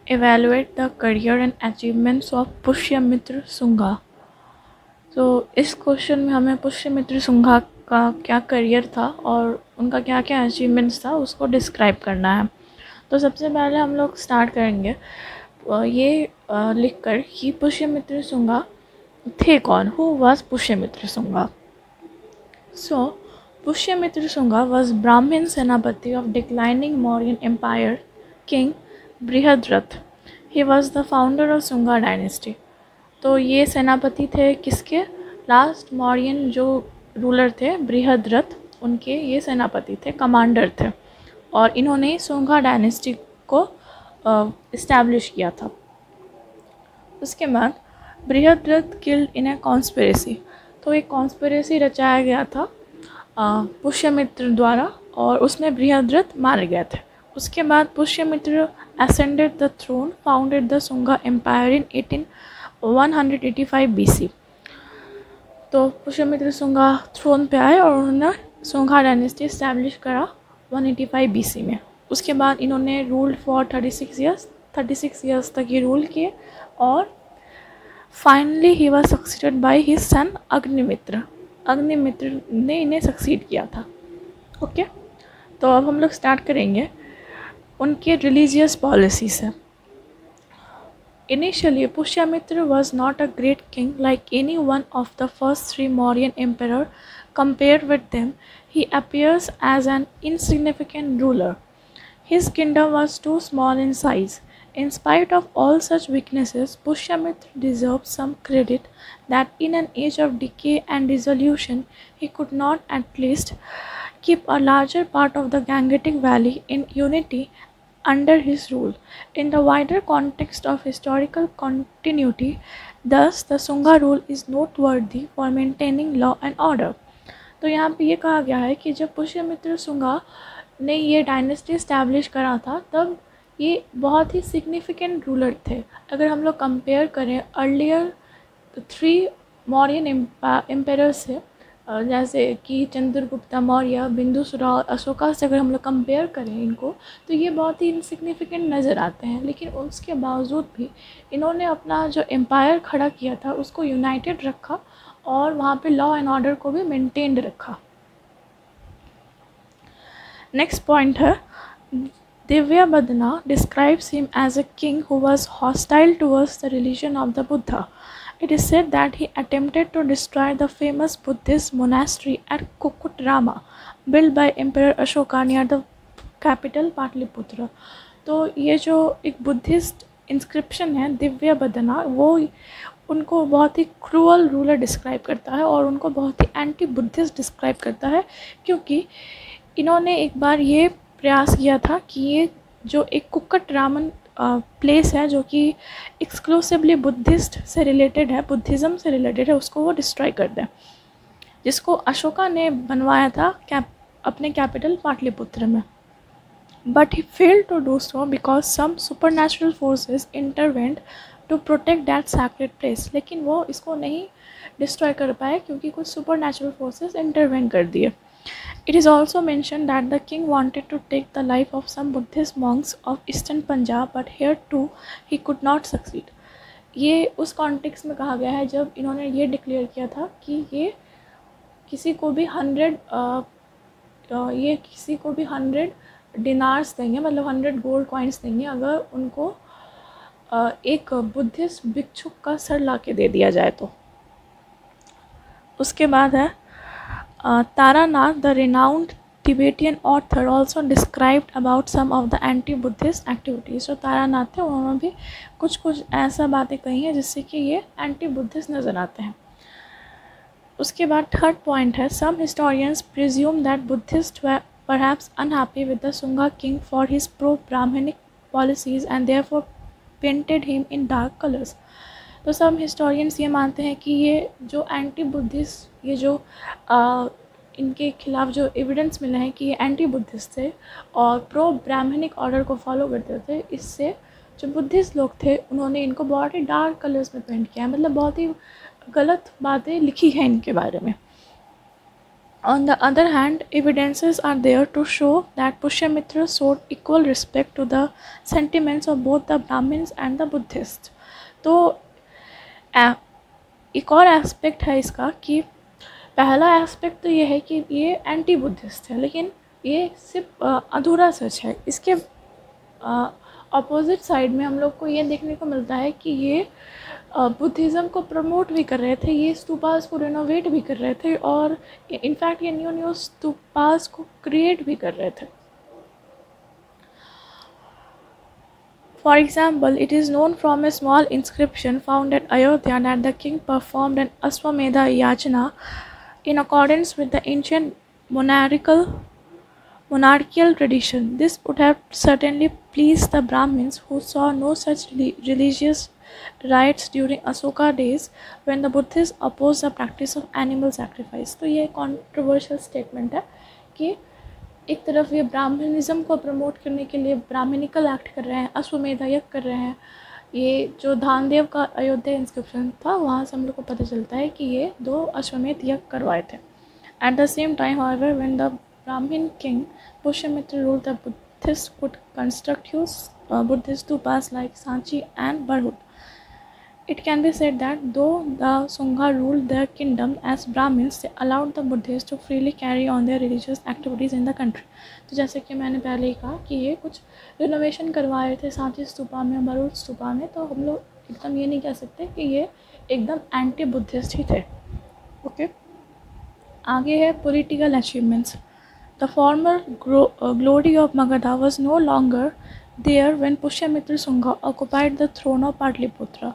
evaluate the career and achievements of Pushyamitra Shunga. तो इस question में हमें पुष्यमित्र शुंगा का क्या करियर था और उनका क्या क्या अचीवमेंट्स था उसको डिस्क्राइब करना है। तो सबसे पहले हम लोग स्टार्ट करेंगे ये लिखकर कि पुष्यमित्र शुंगा थे कौन। Who was Pushyamitra Shunga? So Pushyamitra Shunga was Brahmin सेनापति of declining Mauryan empire, king Brihadratha. He was the founder of Shunga dynasty. तो ये सेनापति थे किसके? लास्ट मौर्यन जो रूलर थे बृहद्रथ, उनके ये सेनापति थे, कमांडर थे, और इन्होंने शुंगा डायनेस्टी को इस्टेब्लिश किया था। उसके बाद Brihadratha killed in A conspiracy. तो एक कॉन्स्पिरेसी रचाया गया था पुष्यमित्र द्वारा और उसमें बृहद्रथ मारे गए थे। उसके बाद Pushyamitra ascended the throne, founded the Shunga empire in 185 BC। तो पुष्यमित्र शुंगा थ्रोन पे आए और उन्होंने शुंगा डायनेस्टी इस्टेब्लिश करा 185 BC में। उसके बाद इन्होंने रूल्ड फॉर 36 ईयर्स तक ये रूल किए और finally he was succeeded by his son Agnimitra. Agnimitra ने इन्हें सक्सीड किया था। ओके, तो अब हम लोग स्टार्ट करेंगे उनके रिलीजियस पॉलिसी से। Initially, Pushyamitra was not a great king like any one of the first three Mauryan emperors. Compared with them, he appears as an insignificant ruler. His kingdom was too small in size. In spite of all such weaknesses, Pushyamitra deserves some credit that in an age of decay and dissolution, he could not at least keep a larger part of the Gangetic Valley in unity under his rule. In the wider context of historical continuity, thus the Shunga rule is noteworthy for maintaining law and order. तो यहाँ पे ये कहा गया है कि जब पुष्यमित्र शुंगा ने ये डायनेस्टी इस्टेब्लिश करा था तब ये बहुत ही सिग्निफिकेंट रूलर थे। अगर हम लोग कंपेयर करें अर्लियर 3 मौर्यन एम्पेयर से, जैसे कि चंद्रगुप्त मौर्य, बिंदुसार, अशोका से अगर हम लोग कंपेयर करें इनको, तो ये बहुत ही इनसिग्निफिकेंट नज़र आते हैं। लेकिन उसके बावजूद भी इन्होंने अपना जो एम्पायर खड़ा किया था उसको यूनाइटेड रखा और वहाँ पे लॉ एंड ऑर्डर को भी मेंटेन्ड रखा। नेक्स्ट पॉइंट है Divyavadana describes him as a king who was hostile towards the religion of the Buddha. It is said that he attempted to destroy the famous Buddhist monastery at Kukutrama, built by Emperor Ashoka near the capital Pataliputra. तो ये जो एक Buddhist inscription है दिव्यबदना, वो उनको बहुत ही cruel ruler describe करता है और उनको बहुत ही एंटी बुद्धिस्ट डिस्क्राइब करता है, क्योंकि इन्होंने एक बार ये प्रयास किया था कि ये जो एक कुक्कटरामन प्लेस है जो कि एक्सक्लूसिवली बुद्धिस्ट से रिलेटेड है, बुद्धिज़्म से रिलेटेड है, उसको वो डिस्ट्रॉय कर दें, जिसको अशोका ने बनवाया था अपने कैपिटल पाटलिपुत्र में। But he failed to do so because some supernatural forces intervened to protect that sacred place. लेकिन वो इसको नहीं डिस्ट्रॉय कर पाए क्योंकि कुछ सुपरनैचुरल फोर्सेस इंटरवेन कर दिए। It is also mentioned that the king wanted to take the life of some Buddhist monks of eastern Punjab, but here too he could not succeed. ये उस कॉन्टेक्स्ट में कहा गया है जब इन्होंने ये डिक्लेयर किया था कि ये किसी को भी 100 डिनार्स देंगे, मतलब 100 गोल्ड कॉइन्स देंगे अगर उनको एक बुद्धिस्ट भिक्षुक का सर ला के दे दिया जाए तो। उसके बाद है Taranath, the renowned Tibetan author, also described about some of the anti-Buddhist activities. जो तारानाथ थे उन्होंने भी कुछ ऐसा बातें कही हैं जिससे कि ये एंटी बुद्धिस्ट नज़र आते हैं। उसके बाद थर्ड पॉइंट है some historians presume that Buddhists were perhaps unhappy with the Shunga king for his pro-Brahminic policies and therefore painted him in dark colors. तो सब हिस्टोरियंस ये मानते हैं कि ये जो एंटी बुद्धिस्ट, ये जो इनके खिलाफ जो एविडेंस मिले हैं कि ये एंटी बुद्धिस्ट थे और प्रो ब्राह्मणिक ऑर्डर को फॉलो करते थे, इससे जो बुद्धिस्ट लोग थे उन्होंने इनको बहुत ही डार्क कलर्स में पेंट किया है, मतलब बहुत ही गलत बातें लिखी हैं इनके बारे में। On the other hand, evidences are there to show that Pushyamitra showed equal respect to the sentiments of both the Brahmins and the Buddhists. तो एक और एस्पेक्ट है इसका कि पहला एस्पेक्ट तो ये है कि ये एंटी बुद्धिस्ट है, लेकिन ये सिर्फ अधूरा सच है। इसके अपोजिट साइड में हम लोग को ये देखने को मिलता है कि ये बुद्धिज़्म को प्रमोट भी कर रहे थे, ये स्तूपास को रिनोवेट भी कर रहे थे और इनफैक्ट ये न्यू स्तूपास को क्रिएट भी कर रहे थे। For example, it is known from a small inscription found at Ayodhya that the king performed an Aswamedha Yachana in accordance with the ancient monarchical tradition. This would have certainly pleased the Brahmins, who saw no such religious rites during Asoka days when the Buddhists opposed the practice of animal sacrifice. तो ये controversial statement है कि एक तरफ ये Brahmanism को promote करने के लिए ब्राह्मणिकल एक्ट कर रहे हैं, अश्वमेध यज्ञ कर रहे हैं। ये जो धानदेव का अयोध्या इंस्क्रिप्शन था वहाँ से हम लोग को पता चलता है कि ये 2 अश्वमेध यज्ञ करवाए थे। At the same time however when the Brahman king Pushyamitra ruled the Buddhist could construct huge Buddhist stupas like Sanchi and Barhut. It can be said that though the Sungha ruled their kingdom as Brahmins, they allowed the Buddhists to freely carry on their religious activities in the country. तो जैसे कि मैंने पहले ही कहा कि ये कुछ renovation करवाए थे सांची स्तूपा में, बरूद स्तूपा में, तो हम लोग एकदम ये नहीं कह सकते कि ये एकदम एंटी बुद्धिस्ट ही थे। ओके, आगे है political achievements. The former glory of Magadha was no longer there when Pushyamitra Sungha occupied the throne of Patliputra.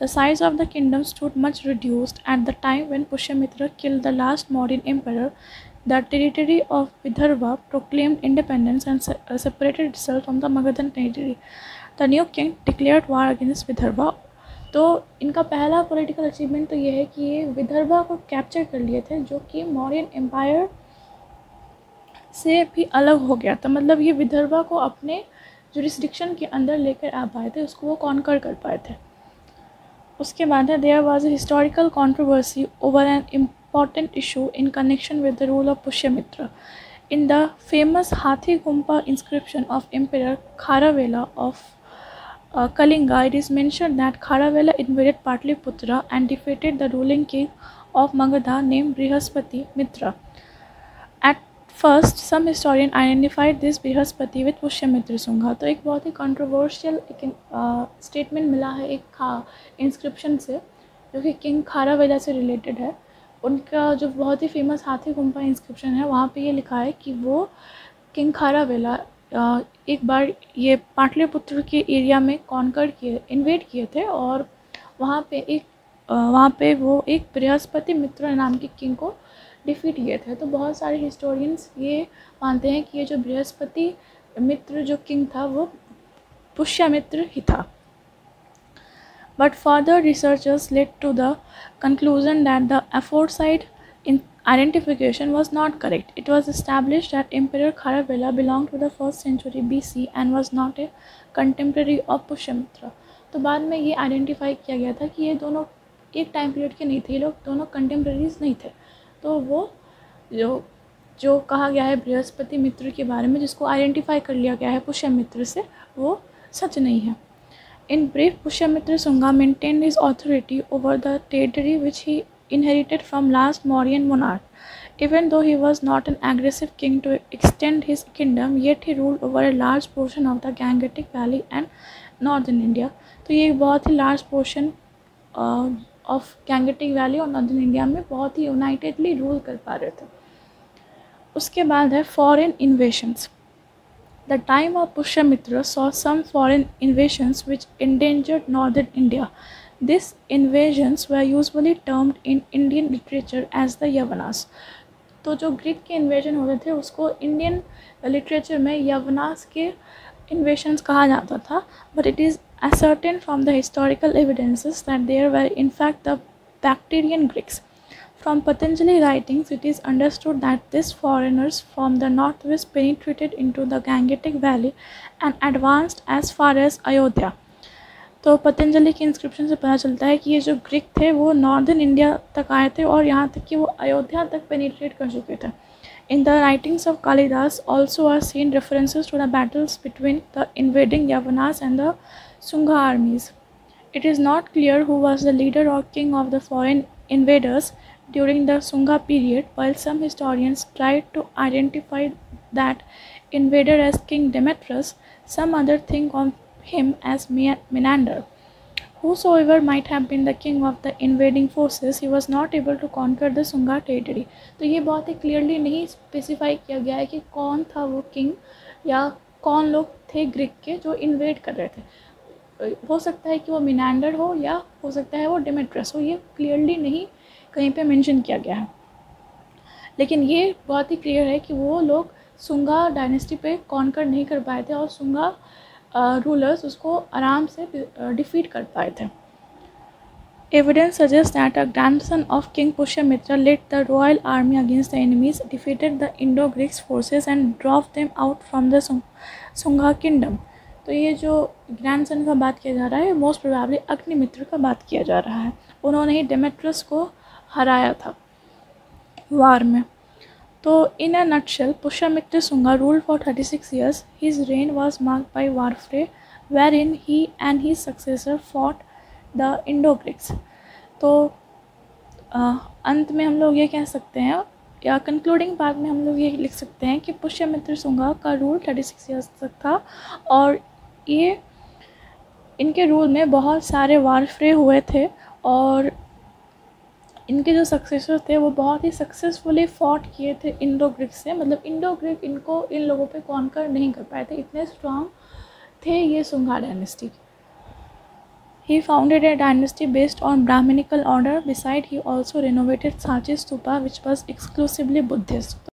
The size of the kingdom stood much reduced at the time when Pushyamitra killed the last Mauryan emperor. The territory of Vidarbha proclaimed independence and separated itself from the Magadhan territory. The new king declared war against Vidarbha. तो इनका पहला political achievement तो ये है कि ये विदर्भा को capture कर लिए थे, जो कि मौर्यन एम्पायर से भी अलग हो गया था। मतलब ये विदर्भा को अपने जुरिस्डिक्शन के अंदर लेकर आ पाए थे, उसको वो कॉन्कर कर पाए थे। उसके बाद है there was a historical controversy over an important issue in connection with the rule of Pushyamitra. In the famous Hathi Gumpha inscription of emperor Kharavela of Kalinga, it is mentioned that Kharavela invaded Patliputra and defeated the ruling king of Magadha named Brihaspati Mitra. At first, some historians identified this Brihaspati with Pushyamitra Sungha. तो एक बहुत ही controversial statement मिला है एक inscription से, जो कि king खारावेला से रिलेटेड है। उनका जो बहुत ही फेमस हाथी गुम्पा इंस्क्रिप्शन है, वहाँ पे ये लिखा है कि वो किंग खारावेला एक बार ये पाटलिपुत्र के एरिया में इन्वेड किए थे और वहाँ पे वो एक बृहस्पति मित्र नाम के किंग को डिफीट किए थे। तो बहुत सारे हिस्टोरियंस ये मानते हैं कि ये जो बृहस्पति मित्र जो किंग था वो पुष्यमित्र ही था। But further researchers led to the conclusion that the aforesaid identification was not correct. It was established that Emperor Kharavela belonged to the 1st century BC and was not a contemporary of Pushyamitra. तो बाद में ये identify किया गया था कि ये दोनों एक टाइम पीरियड के नहीं थे, ये लोग दोनों कंटेम्प्रेरीज नहीं थे। तो वो जो कहा गया है बृहस्पति मित्र के बारे में, जिसको आइडेंटिफाई कर लिया गया है पुष्यमित्र से, वो सच नहीं है। In brief, Pushyamitra Sungha maintained his authority over the territory which he inherited from last Mauryan monarch. Even though he was not an aggressive king to extend his kingdom, yet he ruled over a large portion of the Gangetic Valley and northern India. तो ये बहुत ही large portion of Gangetic Valley और northern India में बहुत ही unitedly rule कर पा रहे थे। उसके बाद है foreign invasions. The time of Pushyamitra saw some foreign invasions which endangered northern India. These invasions were usually termed in Indian literature as the Yavanas. तो जो ग्रीक के इन्वेजन होते थे उसको इंडियन लिटरेचर में यवनास के इन्वेशंस कहा जाता था, but it is ascertained from the historical evidences that there were in fact the Bactrian Greeks. From Patanjali writings, it is understood that these foreigners from the northwest penetrated into the Gangetic Valley and advanced as far as Ayodhya. तो पतंजलि के inscription से पता चलता है कि ये जो Greek थे वो नॉर्दर्न इंडिया तक आए थे और यहाँ तक कि वो अयोध्या तक पेनिट्रेट कर चुके थे. In the writings of Kalidas also are seen references to the battles between the invading Yavanas and the Sungha armies. It is not clear who was the leader or king of the foreign invaders during the Sungha period, while some historians tried to identify that invader as King Demetrius. Some others think of him as Menander. Whosoever might have been the king of the invading forces, he was not able to conquer the Sunga territory. तो ये बहुत ही clearly नहीं specify किया गया है कि कौन था वो किंग या कौन लोग थे ग्रीक के जो इन्वेड कर रहे थे. हो सकता है कि वो मिनांडर हो या हो सकता है वो डेमेट्रस हो, ये क्लियरली नहीं कहीं पे मेंशन किया गया है. लेकिन ये बहुत ही क्लियर है कि वो लोग सुंगा डायनेस्टी पे कॉन्कर नहीं कर पाए थे और सुंगा रूलर्स उसको आराम से डिफीट कर पाए थे. Evidence suggests that a grandson of King Pushyamitra led the royal army against the enemies, defeated the Indo-Greek forces and drove them out from the Sungha kingdom. तो ये जो ग्रैंडसन का बात किया जा रहा है मोस्ट प्रोबेबली अग्निमित्र का बात किया जा रहा है. उन्होंने ही डेमेट्रस को हराया था वार में. तो in a nutshell, Pushyamitra Sunga ruled for 36 years. His reign was marked by warfare, wherein he and his successor fought the Indo-Greeks. तो अंत में हम लोग ये कह सकते हैं या कंक्लूडिंग पार्ट में हम लोग ये लिख सकते हैं कि पुष्यमित्र सुंगा का रूल 36 ईयर्स तक था और ये इनके रूल में बहुत सारे वारफेयर हुए थे और इनके जो सक्सेसर थे वो बहुत ही सक्सेसफुली फॉट किए थे इंडो ग्रीक से. मतलब इंडो ग्रीक इनको इन लोगों पे कॉन्कर नहीं कर पाए थे, इतने स्ट्रांग थे ये Sunga dynasty. He founded a dynasty based on Brahminical order. Besides, he also renovated Sanchi Stupa, which was exclusively Buddhist.